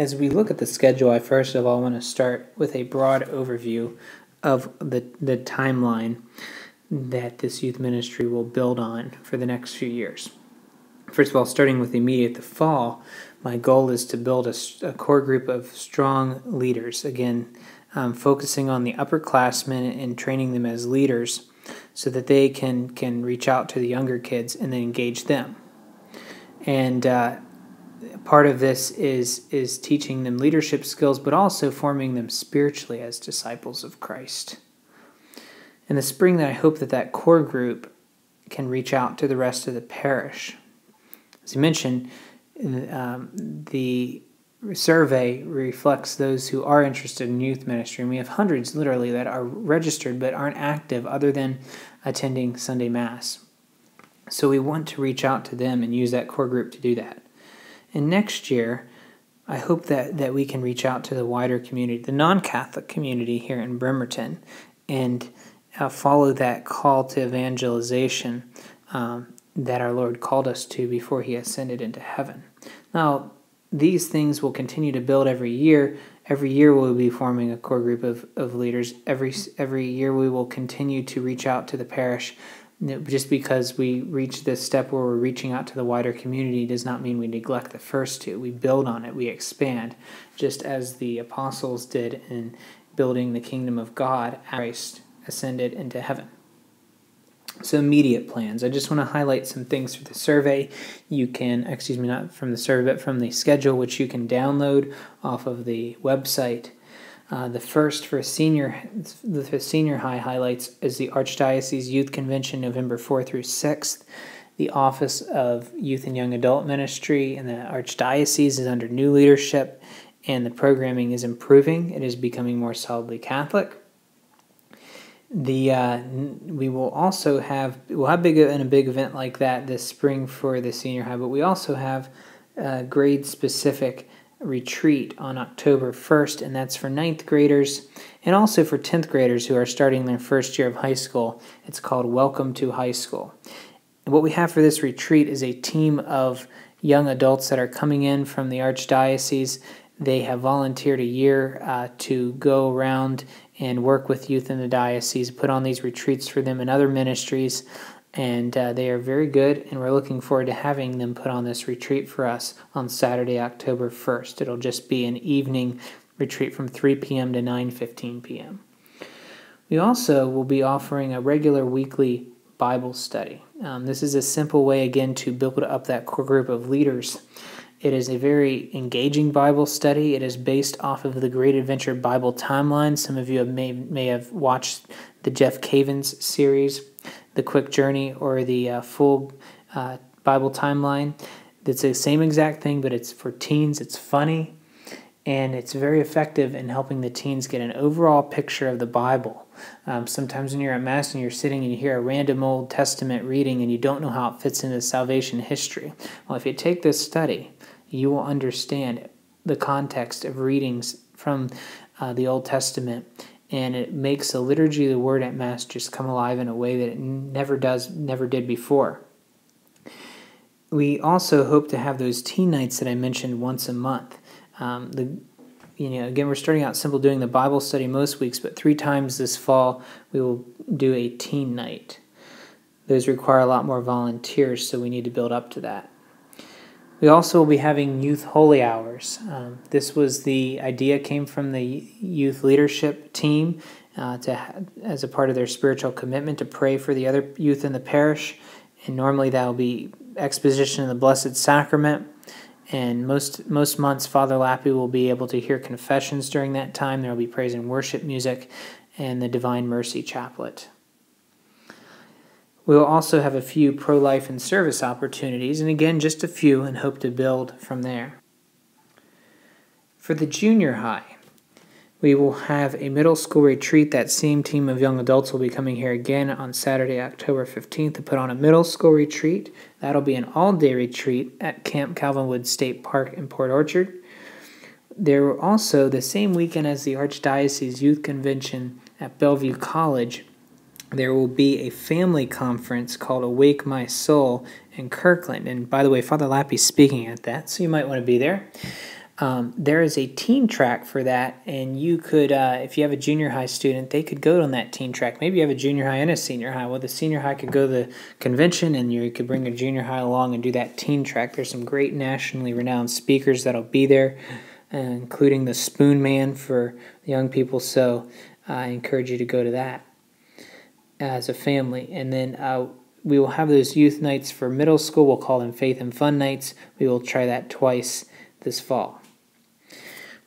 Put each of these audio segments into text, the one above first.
As we look at the schedule, I first of all want to start with a broad overview of the timeline that this youth ministry will build on for the next few years. First of all, starting with immediate the fall, my goal is to build a core group of strong leaders, again, focusing on the upperclassmen and training them as leaders so that they can reach out to the younger kids and then engage them. And part of this is teaching them leadership skills, but also forming them spiritually as disciples of Christ. In the spring, I hope that core group can reach out to the rest of the parish. As you mentioned, the survey reflects those who are interested in youth ministry, and we have hundreds literally that are registered but aren't active other than attending Sunday Mass. So we want to reach out to them and use that core group to do that. And next year, I hope that we can reach out to the wider community, the non-Catholic community here in Bremerton, and follow that call to evangelization that our Lord called us to before He ascended into heaven. Now, these things will continue to build every year. Every year we'll be forming a core group of leaders. Every year we will continue to reach out to the parish. Just because we reach this step where we're reaching out to the wider community does not mean we neglect the first two. We build on it, we expand, just as the apostles did in building the kingdom of God as Christ ascended into heaven. So immediate plans. I just want to highlight some things for the survey. You can, not from the survey, but from the schedule, which you can download off of the website. The first for senior high highlights is the Archdiocese Youth Convention, November 4th through 6th. The Office of Youth and Young Adult Ministry in the Archdiocese is under new leadership, and the programming is improving. It is becoming more solidly Catholic. We'll have a big event like that this spring for the senior high, but we also have a grade-specific retreat on October 1st, and that's for 9th graders and also for 10th graders who are starting their first year of high school. It's called Welcome to High School. And what we have for this retreat is a team of young adults that are coming in from the Archdiocese. They have volunteered a year to go around and work with youth in the diocese, put on these retreats for them and other ministries, and they are very good, and we're looking forward to having them put on this retreat for us on Saturday, October 1st. It'll just be an evening retreat from 3 p.m. to 9:15 p.m. We also will be offering a regular weekly Bible study. This is a simple way, again, to build up that core group of leaders. It is a very engaging Bible study. It is based off of the Great Adventure Bible Timeline. Some of you may have watched the Jeff Cavins series, The Quick Journey, or the full Bible Timeline. It's the same exact thing, but it's for teens. It's funny, and it's very effective in helping the teens get an overall picture of the Bible. Sometimes when you're at Mass and you're sitting and you hear a random Old Testament reading and you don't know how it fits into salvation history. Well, if you take this study, you will understand the context of readings from the Old Testament, and it makes the liturgy of the Word at Mass just come alive in a way that it never did before. We also hope to have those teen nights that I mentioned once a month. Again, we're starting out simple, doing the Bible study most weeks, but 3 times this fall we will do a teen night. Those require a lot more volunteers, so we need to build up to that. We also will be having youth holy hours. The idea came from the youth leadership team as a part of their spiritual commitment to pray for the other youth in the parish. And normally that will be exposition of the Blessed Sacrament. And most months, Father Lappy will be able to hear confessions during that time. There will be praise and worship music and the Divine Mercy Chaplet. We will also have a few pro-life and service opportunities, and again, just a few, and hope to build from there. For the junior high, we will have a middle school retreat. That same team of young adults will be coming here again on Saturday, October 15th to put on a middle school retreat. That'll be an all-day retreat at Camp Calvinwood State Park in Port Orchard. There will also, the same weekend as the Archdiocese Youth Convention at Bellevue College, there will be a family conference called Awake My Soul in Kirkland. And by the way, Father Lappy's speaking at that, so you might want to be there. there is a teen track for that, and you could, if you have a junior high student, they could go on that teen track. Maybe you have a junior high and a senior high. Well, the senior high could go to the convention, and you could bring a junior high along and do that teen track. There's some great nationally renowned speakers that'll be there, including the Spoon Man for the young people, so I encourage you to go to that as a family. And then we will have those youth nights for middle school. We'll call them Faith and Fun Nights. We will try that twice this fall.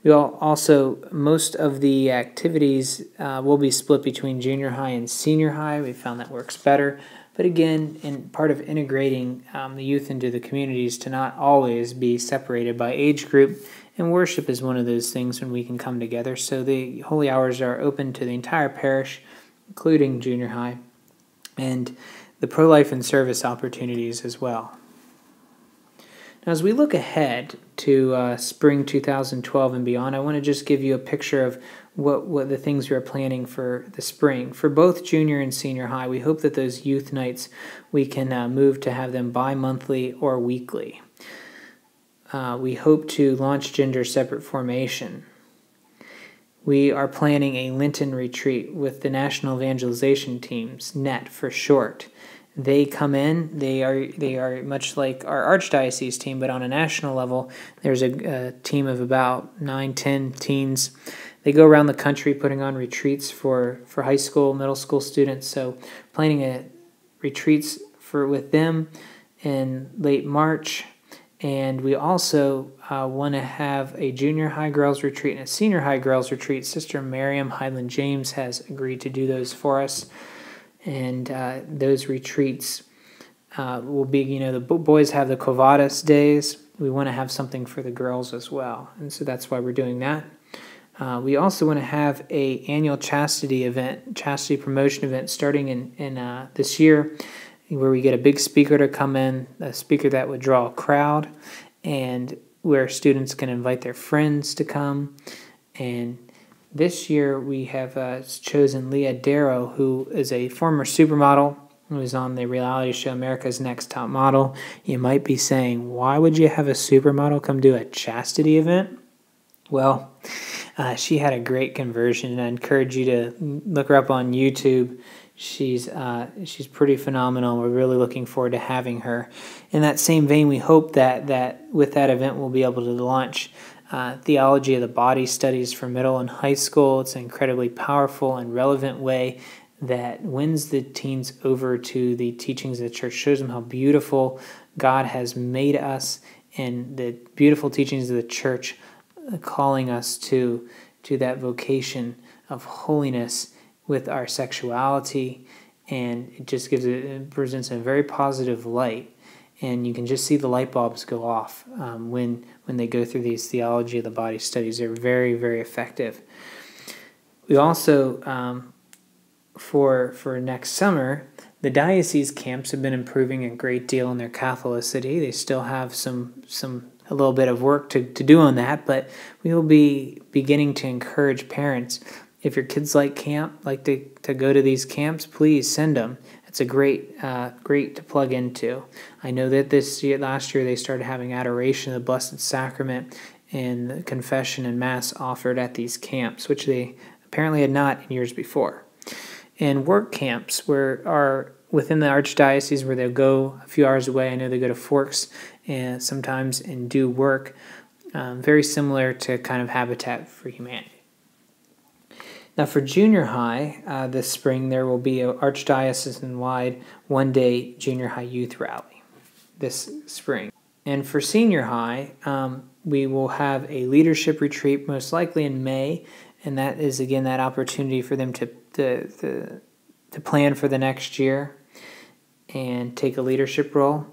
We also, most of the activities will be split between junior high and senior high. We found that works better. But again, in part of integrating the youth into the communities to not always be separated by age group, and worship is one of those things when we can come together. So the holy hours are open to the entire parish, including junior high, and the pro-life and service opportunities as well. Now, as we look ahead to spring 2012 and beyond, I want to just give you a picture of what the things we are planning for the spring. For both junior and senior high, we hope that those youth nights, we can move to have them bi-monthly or weekly. We hope to launch Gender Separate Formation. We are planning a Lenten retreat with the National Evangelization Teams, NET for short. They come in, they are much like our Archdiocese team, but on a national level, there's a team of about 9-10 teens. They go around the country putting on retreats for high school, middle school students. So planning retreats with them in late March. And we also want to have a junior high girls retreat and a senior high girls retreat. Sister Miriam Highland James has agreed to do those for us. And those retreats will be, the boys have the Quo Vadis days. We want to have something for the girls as well. And so that's why we're doing that. We also want to have an annual chastity event, chastity promotion event starting in this year, where we get a big speaker to come in, a speaker that would draw a crowd, and where students can invite their friends to come. And this year we have chosen Leah Darrow, who is a former supermodel who was on the reality show America's Next Top Model. You might be saying, why would you have a supermodel come do a chastity event? Well, she had a great conversion, and I encourage you to look her up on YouTube. She's pretty phenomenal. We're really looking forward to having her. In that same vein, we hope that with that event we'll be able to launch Theology of the Body studies for middle and high school. It's an incredibly powerful and relevant way that wins the teens over to the teachings of the church, shows them how beautiful God has made us, and the beautiful teachings of the church calling us to that vocation of holiness with our sexuality, and it presents a very positive light, and you can just see the light bulbs go off when they go through these Theology of the Body studies. They're very, very effective. We also, for next summer, the diocese camps have been improving a great deal in their Catholicity. They still have a little bit of work to do on that, but we will be beginning to encourage parents. If your kids like camp, like to go to these camps, please send them. It's a great to plug into. I know that last year they started having adoration of the Blessed Sacrament and the confession and Mass offered at these camps, which they apparently had not in years before. And work camps are within the Archdiocese where they'll go a few hours away. I know they go to Forks and sometimes and do work very similar to kind of Habitat for Humanity. Now for junior high, this spring there will be an archdiocesan-wide one-day junior high youth rally this spring. And for senior high, we will have a leadership retreat most likely in May, and that is again that opportunity for them to plan for the next year and take a leadership role.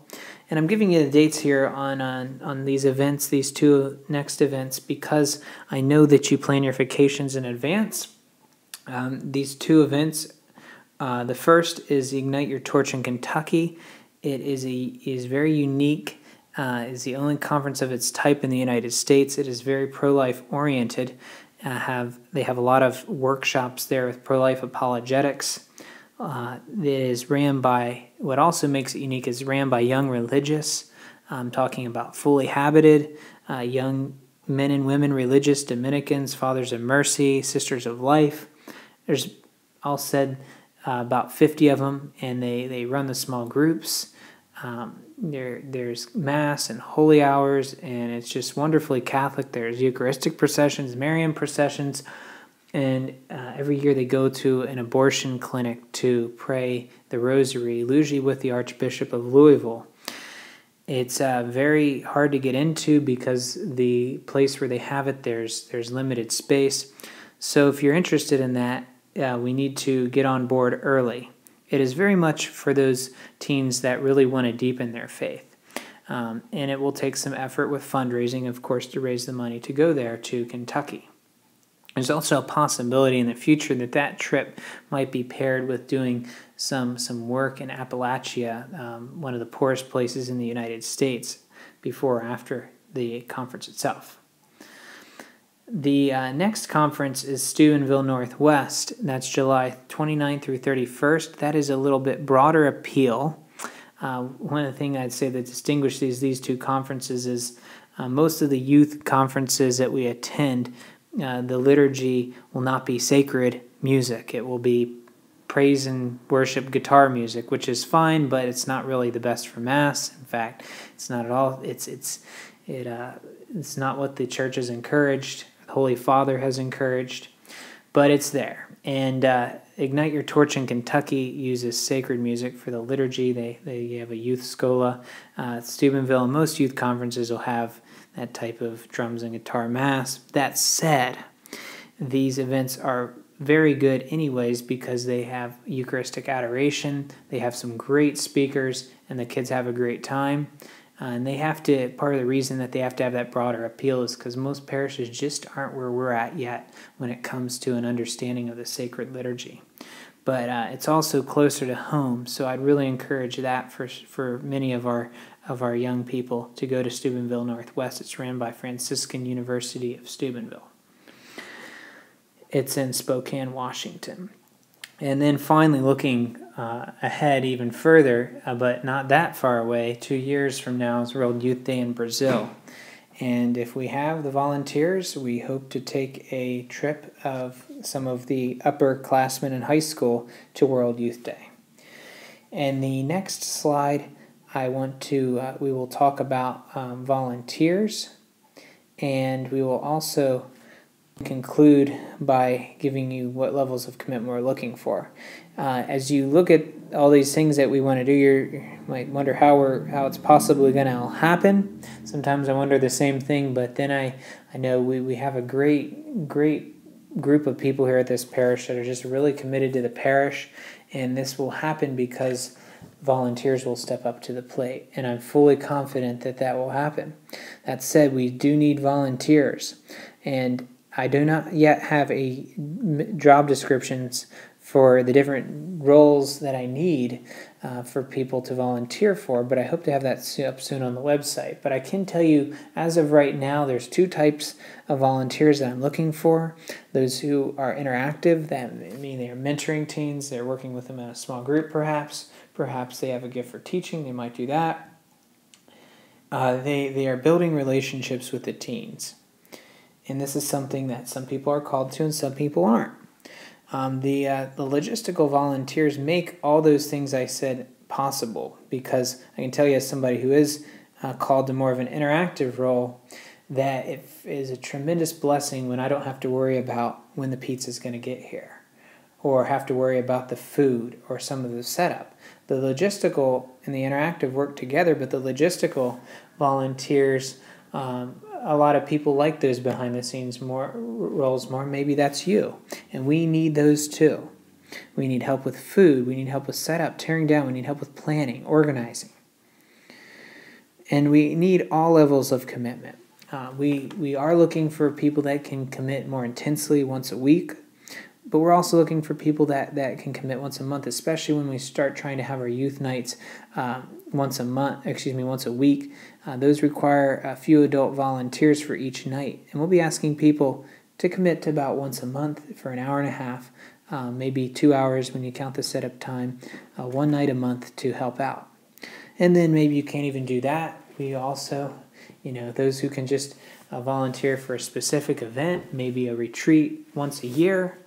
And I'm giving you the dates here on these events, these two next events, because I know that you plan your vacations in advance. These two events, the first is Ignite Your Torch in Kentucky. It is very unique. It's the only conference of its type in the United States. It is very pro-life oriented. They have a lot of workshops there with pro-life apologetics. It is ran by, what also makes it unique is ran by young religious. I'm talking about fully habited young Men and Women Religious, Dominicans, Fathers of Mercy, Sisters of Life. There's all said about 50 of them, and they run the small groups. There's Mass and Holy Hours, and it's just wonderfully Catholic. There's Eucharistic processions, Marian processions, and every year they go to an abortion clinic to pray the Rosary, usually with the Archbishop of Louisville. It's very hard to get into because the place where they have it, there's limited space. So if you're interested in that, we need to get on board early. It is very much for those teens that really want to deepen their faith. And it will take some effort with fundraising, of course, to raise the money to go there to Kentucky. There's also a possibility in the future that trip might be paired with doing some work in Appalachia, one of the poorest places in the United States, before or after the conference itself. The next conference is Steubenville Northwest. That's July 29th through 31st. That is a little bit broader appeal. One of the things I'd say that distinguishes these two conferences is most of the youth conferences that we attend, the liturgy will not be sacred music. It will be praise and worship guitar music, which is fine, but it's not really the best for Mass. In fact, it's not at all. It's not what the Church has encouraged. The Holy Father has encouraged, but it's there. And Ignite Your Torch in Kentucky uses sacred music for the liturgy. They have a youth schola. Steubenville and most youth conferences will have that type of drums and guitar Mass. That said, these events are very good anyways because they have Eucharistic adoration, they have some great speakers, and the kids have a great time. And they have to, part of the reason that they have to have that broader appeal is because most parishes just aren't where we're at yet when it comes to an understanding of the sacred liturgy. But it's also closer to home, so I'd really encourage that for many of our young people to go to Steubenville Northwest. It's ran by Franciscan University of Steubenville. It's in Spokane, Washington. And then finally, looking ahead even further, but not that far away, 2 years from now is World Youth Day in Brazil. And if we have the volunteers, we hope to take a trip of some of the upperclassmen in high school to World Youth Day. And the next slide, we will talk about volunteers, and we will also conclude by giving you what levels of commitment we're looking for. As you look at all these things that we want to do, you might wonder how it's possibly going to happen. Sometimes I wonder the same thing, but then I know we have a great group of people here at this parish that are just really committed to the parish, and this will happen because volunteers will step up to the plate, and I'm fully confident that will happen. That said, we do need volunteers, and I do not yet have a job descriptions for the different roles that I need for people to volunteer for, but I hope to have that up soon on the website. But I can tell you, as of right now, there's two types of volunteers that I'm looking for. Those who are interactive, that mean they're mentoring teens, they're working with them in a small group perhaps they have a gift for teaching, they might do that. They are building relationships with the teens. And this is something that some people are called to and some people aren't. The logistical volunteers make all those things I said possible, because I can tell you as somebody who is called to more of an interactive role that it is a tremendous blessing when I don't have to worry about when the pizza is going to get here or have to worry about the food or some of the setup. The logistical and the interactive work together, but the logistical volunteers, a lot of people like those behind-the-scenes roles more. Maybe that's you. And we need those too. We need help with food. We need help with setup, tearing down. We need help with planning, organizing. And we need all levels of commitment. We are looking for people that can commit more intensely once a week, but we're also looking for people that can commit once a month, especially when we start trying to have our youth nights once a week. Those require a few adult volunteers for each night. And we'll be asking people to commit to about once a month for an hour and a half, maybe 2 hours when you count the setup time, one night a month to help out. And then maybe you can't even do that. We also, those who can just volunteer for a specific event, maybe a retreat once a year.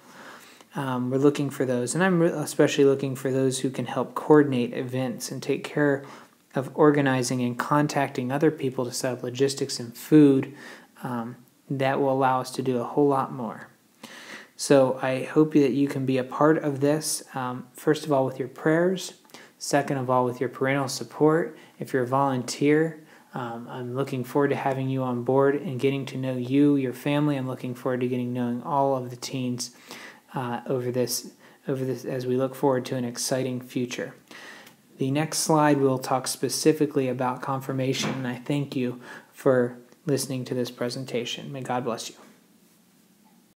We're looking for those, and I'm especially looking for those who can help coordinate events and take care of organizing and contacting other people to set up logistics and food. That will allow us to do a whole lot more. So I hope that you can be a part of this, first of all with your prayers, second of all with your parental support. If you're a volunteer, I'm looking forward to having you on board and getting to know you, your family. I'm looking forward to knowing all of the teens over this as we look forward to an exciting future. The next slide will talk specifically about confirmation, and I thank you for listening to this presentation. May God bless you.